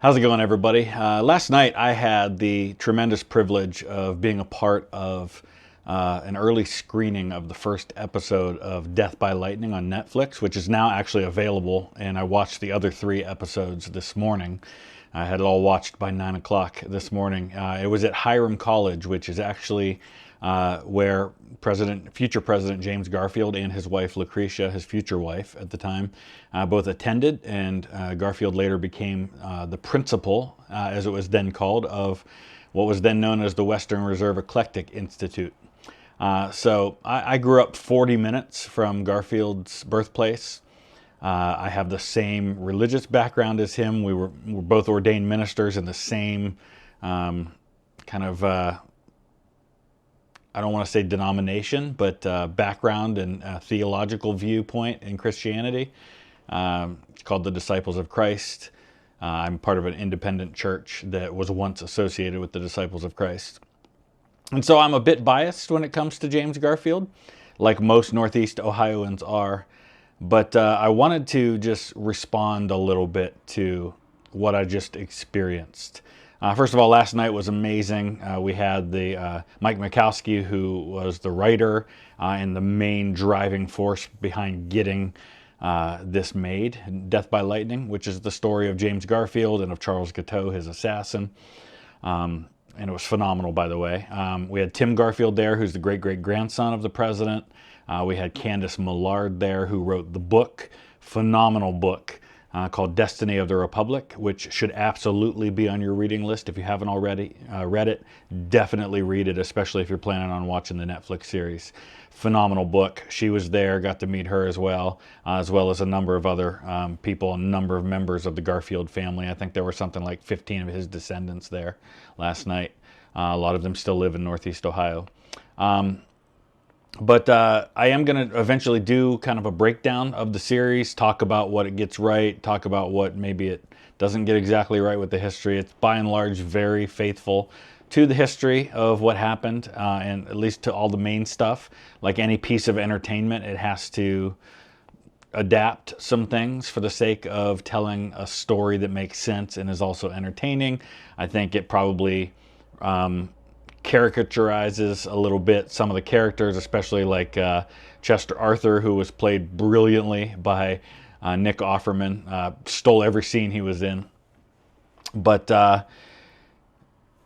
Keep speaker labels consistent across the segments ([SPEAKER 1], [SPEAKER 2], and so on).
[SPEAKER 1] How's it going, everybody? Last night I had the tremendous privilege of being a part of an early screening of the first episode of Death by Lightning on Netflix, which is now actually available, and I watched the other 3 episodes this morning. I had it all watched by 9 o'clock this morning. It was at Hiram College, which is actually where future President James Garfield and his wife Lucretia, his future wife at the time, both attended, and Garfield later became the principal, as it was then called, of what was then known as the Western Reserve Eclectic Institute. So I grew up 40 minutes from Garfield's birthplace. I have the same religious background as him. We're both ordained ministers in the same kind of I don't want to say denomination, but background and theological viewpoint in Christianity. It's called the Disciples of Christ. I'm part of an independent church that was once associated with the Disciples of Christ. And so I'm a bit biased when it comes to James Garfield, like most Northeast Ohioans are. But I wanted to just respond a little bit to what I just experienced. First of all, last night was amazing. We had the Mike Mikowski, who was the writer and the main driving force behind getting this made, Death by Lightning, which is the story of James Garfield and of Charles Guiteau, his assassin. And it was phenomenal, by the way. We had Tim Garfield there, who's the great-great-grandson of the president. We had Candace Millard there, who wrote the book, phenomenal book, called Destiny of the Republic, which should absolutely be on your reading list. If you haven't already read it, definitely read it, especially if you're planning on watching the Netflix series. Phenomenal book. She was there, got to meet her as well as a number of other people, a number of members of the Garfield family. I think there were something like 15 of his descendants there last night. A lot of them still live in Northeast Ohio. But I am going to eventually do kind of a breakdown of the series, talk about what it gets right, talk about what maybe it doesn't get exactly right with the history. It's by and large very faithful to the history of what happened, and at least to all the main stuff. Like any piece of entertainment, it has to adapt some things for the sake of telling a story that makes sense and is also entertaining. I think it probably caricaturizes a little bit some of the characters, especially like Chester Arthur, who was played brilliantly by Nick Offerman, stole every scene he was in. But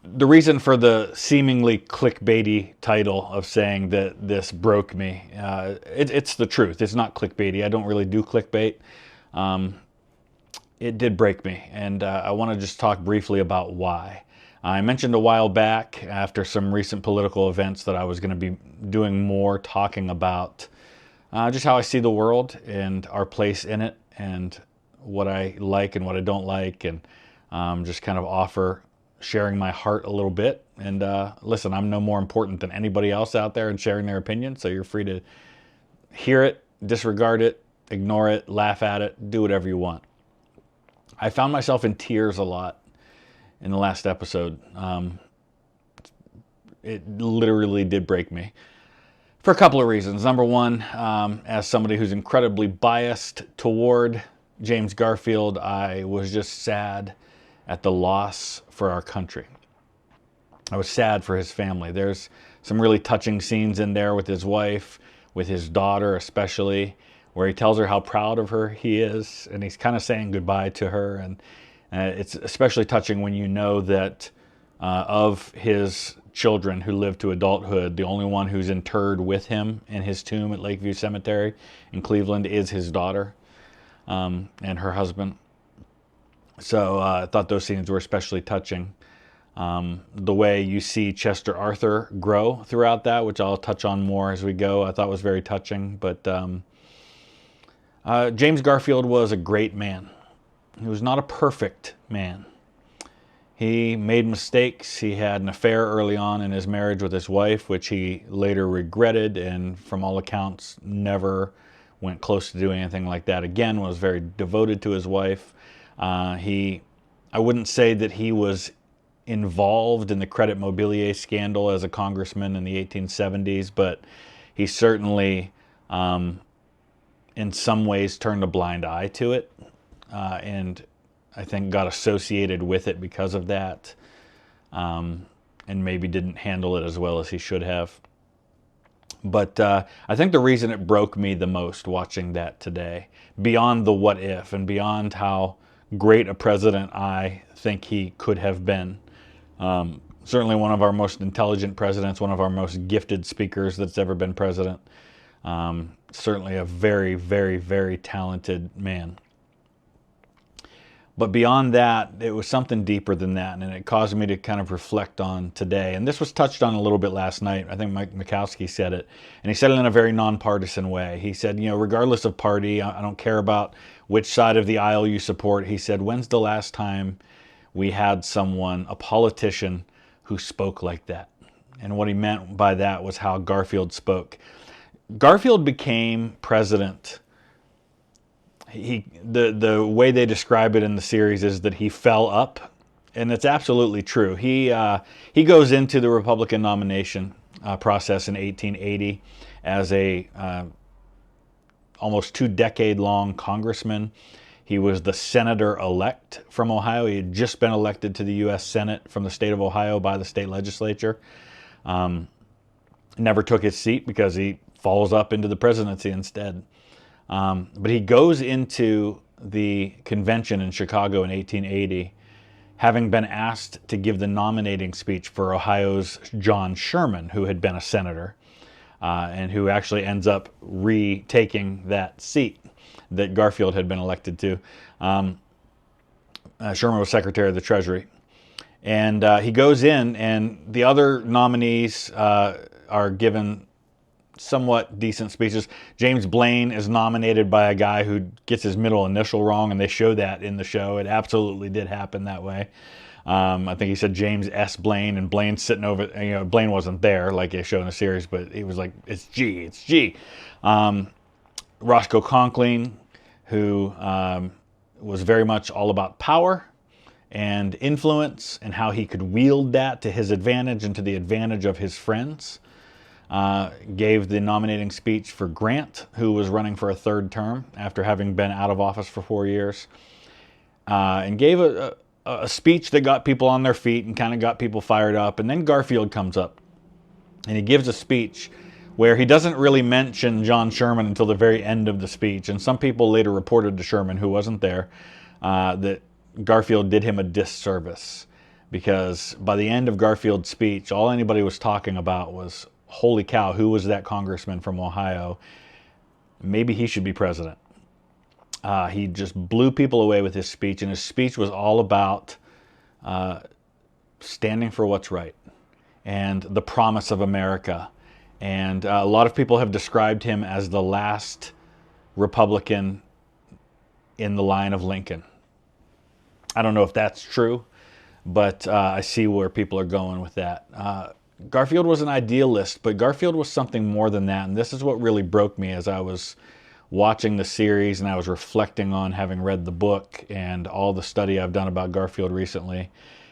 [SPEAKER 1] the reason for the seemingly clickbaity title of saying that this broke me, it's the truth. It's not clickbaity. I don't really do clickbait. It did break me, and I want to just talk briefly about why. I mentioned a while back, after some recent political events, that I was going to be doing more talking about just how I see the world and our place in it, and what I like and what I don't like, and just kind of sharing my heart a little bit. And listen, I'm no more important than anybody else out there in sharing their opinion, so you're free to hear it, disregard it, ignore it, laugh at it, do whatever you want. I found myself in tears a lot in the last episode. It literally did break me for a couple of reasons. Number one, as somebody who's incredibly biased toward James Garfield, I was just sad at the loss for our country. I was sad for his family. There's some really touching scenes in there with his wife, with his daughter especially, where he tells her how proud of her he is, and he's kind of saying goodbye to her. And it's especially touching when you know that of his children who lived to adulthood, the only one who's interred with him in his tomb at Lakeview Cemetery in Cleveland is his daughter and her husband. So I thought those scenes were especially touching. The way you see Chester Arthur grow throughout that, which I'll touch on more as we go, I thought was very touching. But James Garfield was a great man. He was not a perfect man. He made mistakes. He had an affair early on in his marriage with his wife, which he later regretted, and from all accounts never went close to doing anything like that again, was very devoted to his wife. I wouldn't say that he was involved in the credit mobilier scandal as a congressman in the 1870s, but he certainly in some ways turned a blind eye to it. And I think got associated with it because of that, and maybe didn't handle it as well as he should have. But I think the reason it broke me the most watching that today, beyond the what if and beyond how great a president I think he could have been, certainly one of our most intelligent presidents, one of our most gifted speakers that's ever been president, certainly a very, very, very talented man. But beyond that, it was something deeper than that, and it caused me to kind of reflect on today. And this was touched on a little bit last night. I think Mike Mikowski said it, and he said it in a very nonpartisan way. He said, regardless of party, I don't care about which side of the aisle you support. He said, when's the last time we had someone, a politician, who spoke like that? And what he meant by that was how Garfield spoke. Garfield became president. The way they describe it in the series is that he fell up, and it's absolutely true. He goes into the Republican nomination process in 1880 as a almost 2-decade-long congressman. He was the senator-elect from Ohio. He had just been elected to the U.S. Senate from the state of Ohio by the state legislature. Never took his seat because he falls up into the presidency instead. But he goes into the convention in Chicago in 1880, having been asked to give the nominating speech for Ohio's John Sherman, who had been a senator, and who actually ends up retaking that seat that Garfield had been elected to. Sherman was Secretary of the Treasury. And he goes in, and the other nominees are given somewhat decent speeches. James Blaine is nominated by a guy who gets his middle initial wrong, and they show that in the show. It absolutely did happen that way. I think he said James S. Blaine, and Blaine's sitting over, Blaine wasn't there like they show in the series, but he was like, it's G. Roscoe Conkling, who was very much all about power and influence and how he could wield that to his advantage and to the advantage of his friends. Gave the nominating speech for Grant, who was running for a third term after having been out of office for 4 years, and gave a speech that got people on their feet and kind of got people fired up. And then Garfield comes up, and he gives a speech where he doesn't really mention John Sherman until the very end of the speech. And some people later reported to Sherman, who wasn't there, that Garfield did him a disservice, because by the end of Garfield's speech, all anybody was talking about was, holy cow, who was that congressman from Ohio? Maybe he should be president. He just blew people away with his speech, and his speech was all about standing for what's right and the promise of America. And a lot of people have described him as the last Republican in the line of Lincoln. I don't know if that's true, but I see where people are going with that. Garfield was an idealist, but Garfield was something more than that. And this is what really broke me as I was watching the series and I was reflecting on having read the book and all the study I've done about Garfield recently,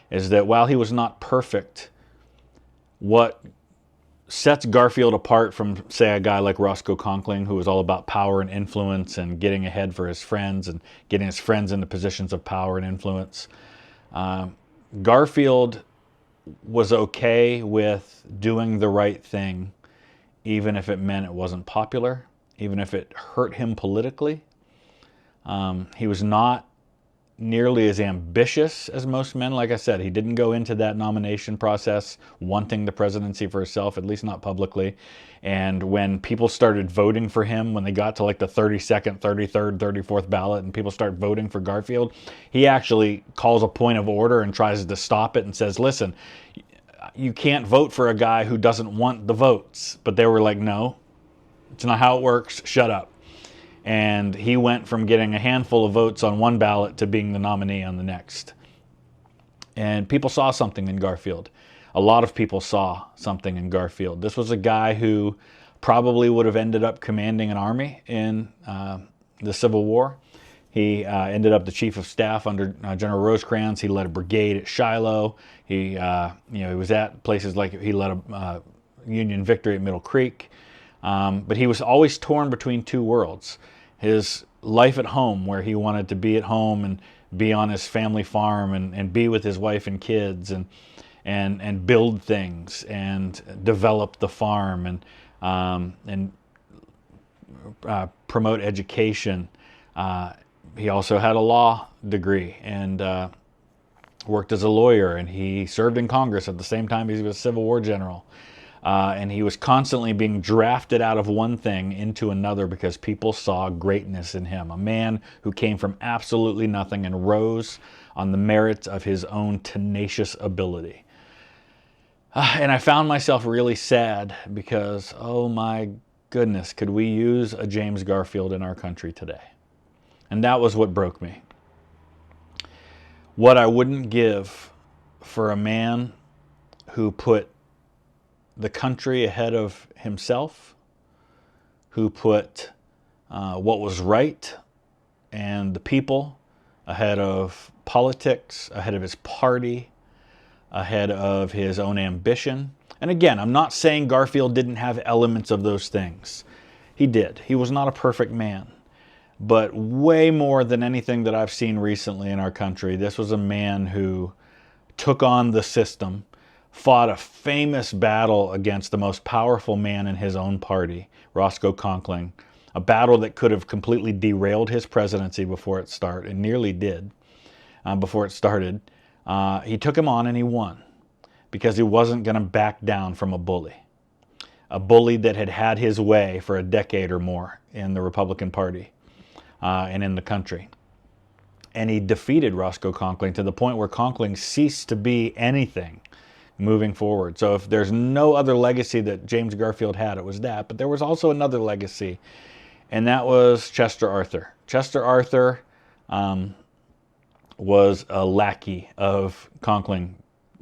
[SPEAKER 1] is that while he was not perfect, what sets Garfield apart from, say, a guy like Roscoe Conkling, who was all about power and influence and getting ahead for his friends and getting his friends into positions of power and influence, Garfield was okay with doing the right thing, even if it meant it wasn't popular, even if it hurt him politically. He was not nearly as ambitious as most men. Like I said, he didn't go into that nomination process wanting the presidency for himself, at least not publicly. And when people started voting for him, when they got to like the 32nd, 33rd, 34th ballot and people start voting for Garfield, he actually calls a point of order and tries to stop it and says, listen, you can't vote for a guy who doesn't want the votes. But they were like, no, it's not how it works. Shut up. And he went from getting a handful of votes on one ballot to being the nominee on the next. And people saw something in Garfield. A lot of people saw something in Garfield. This was a guy who probably would have ended up commanding an army in the Civil War. He ended up the chief of staff under General Rosecrans. He led a brigade at Shiloh. He was at places like, he led a Union victory at Middle Creek. But he was always torn between two worlds. His life at home, where he wanted to be at home and be on his family farm and be with his wife and kids and build things and develop the farm and promote education. He also had a law degree and worked as a lawyer, and he served in Congress at the same time he was a Civil War general. And he was constantly being drafted out of one thing into another because people saw greatness in him. A man who came from absolutely nothing and rose on the merits of his own tenacious ability. And I found myself really sad because, oh my goodness, could we use a James Garfield in our country today? And that was what broke me. What I wouldn't give for a man who put the country ahead of himself, who put what was right and the people ahead of politics, ahead of his party, ahead of his own ambition. And again, I'm not saying Garfield didn't have elements of those things. He did. He was not a perfect man. But way more than anything that I've seen recently in our country, this was a man who took on the system, fought a famous battle against the most powerful man in his own party, Roscoe Conkling, a battle that could have completely derailed his presidency before it started, and nearly did before it started. He took him on and he won because he wasn't going to back down from a bully that had had his way for a decade or more in the Republican Party and in the country. And he defeated Roscoe Conkling to the point where Conkling ceased to be anything moving forward. So if there's no other legacy that James Garfield had, it was that. But there was also another legacy, and that was Chester Arthur. Chester Arthur was a lackey of Conkling,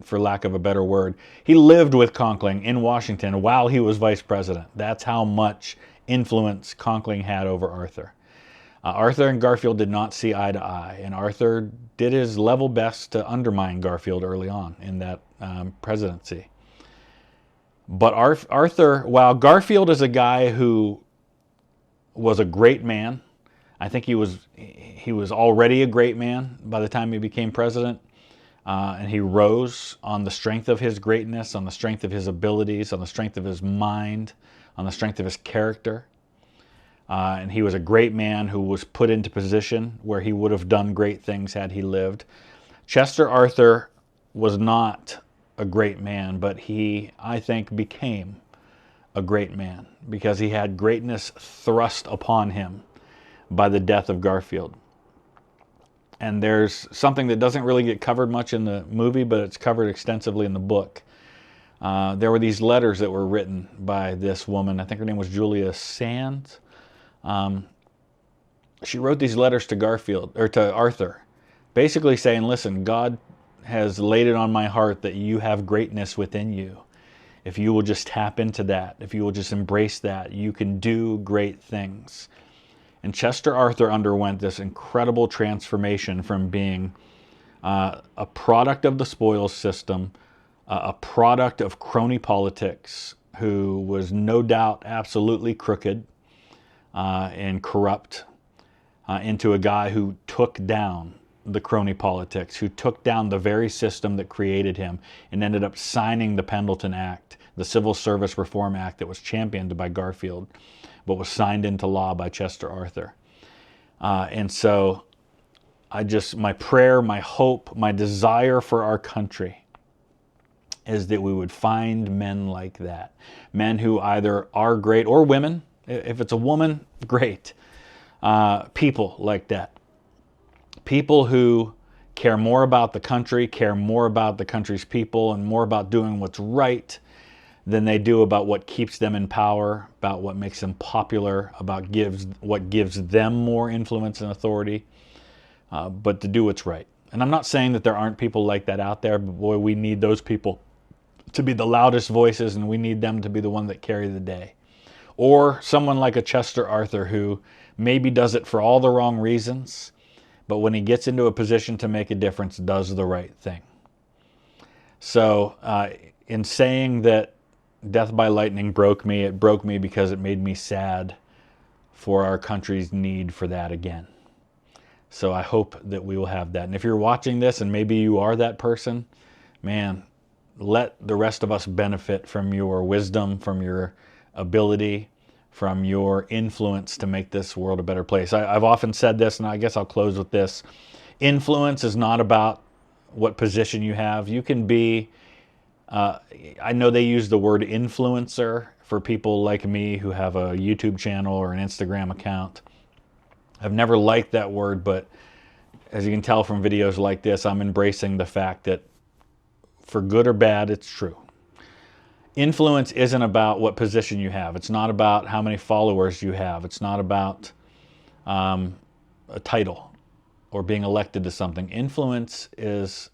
[SPEAKER 1] for lack of a better word. He lived with Conkling in Washington while he was vice president. That's how much influence Conkling had over Arthur. Arthur and Garfield did not see eye to eye, and Arthur did his level best to undermine Garfield early on in that presidency. But Arthur, while Garfield is a guy who was a great man, I think he was already a great man by the time he became president, and he rose on the strength of his greatness, on the strength of his abilities, on the strength of his mind, on the strength of his character. And he was a great man who was put into position where he would have done great things had he lived. Chester Arthur was not a great man, but he, I think, became a great man because he had greatness thrust upon him by the death of Garfield. And there's something that doesn't really get covered much in the movie, but it's covered extensively in the book. There were these letters that were written by this woman. I think her name was Julia Sands. She wrote these letters to Garfield, or to Arthur, basically saying, listen, God has laid it on my heart that you have greatness within you. If you will just tap into that, if you will just embrace that, you can do great things. And Chester Arthur underwent this incredible transformation from being a product of the spoils system, a product of crony politics, who was no doubt absolutely crooked, and corrupt, into a guy who took down the crony politics, who took down the very system that created him and ended up signing the Pendleton Act, the Civil Service Reform Act that was championed by Garfield, but was signed into law by Chester Arthur. And so my prayer, my hope, my desire for our country is that we would find men like that. Men who either are great, or women. If it's a woman, great. People like that. People who care more about the country, care more about the country's people, and more about doing what's right than they do about what keeps them in power, about what makes them popular, about what gives them more influence and authority, but to do what's right. And I'm not saying that there aren't people like that out there, but boy, we need those people to be the loudest voices, and we need them to be the one that carry the day. Or someone like a Chester Arthur who maybe does it for all the wrong reasons, but when he gets into a position to make a difference, does the right thing. So in saying that death by lightning broke me, it broke me because it made me sad for our country's need for that again. So I hope that we will have that. And if you're watching this and maybe you are that person, man, let the rest of us benefit from your wisdom, from your ability, from your influence to make this world a better place. I've often said this, and I guess I'll close with this. Influence is not about what position you have. You can be, I know they use the word influencer for people like me who have a YouTube channel or an Instagram account. I've never liked that word, but as you can tell from videos like this, I'm embracing the fact that for good or bad, it's true. Influence isn't about what position you have. It's not about how many followers you have. It's not about a title or being elected to something. Influence is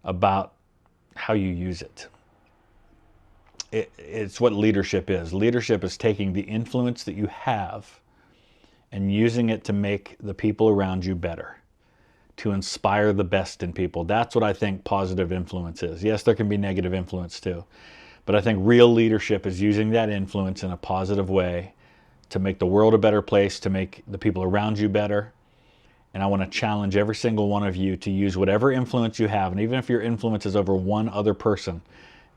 [SPEAKER 1] about how you use it. It's what leadership is. Leadership is taking the influence that you have and using it to make the people around you better, to inspire the best in people. That's what I think positive influence is. Yes, there can be negative influence too, but I think real leadership is using that influence in a positive way to make the world a better place, to make the people around you better. And I want to challenge every single one of you to use whatever influence you have, and even if your influence is over one other person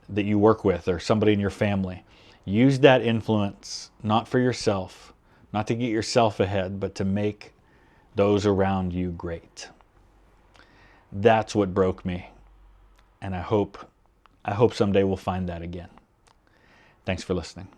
[SPEAKER 1] that you work with or somebody in your family, use that influence not for yourself, not to get yourself ahead, but to make those around you great. That's what broke me, and I hope someday we'll find that again. Thanks for listening.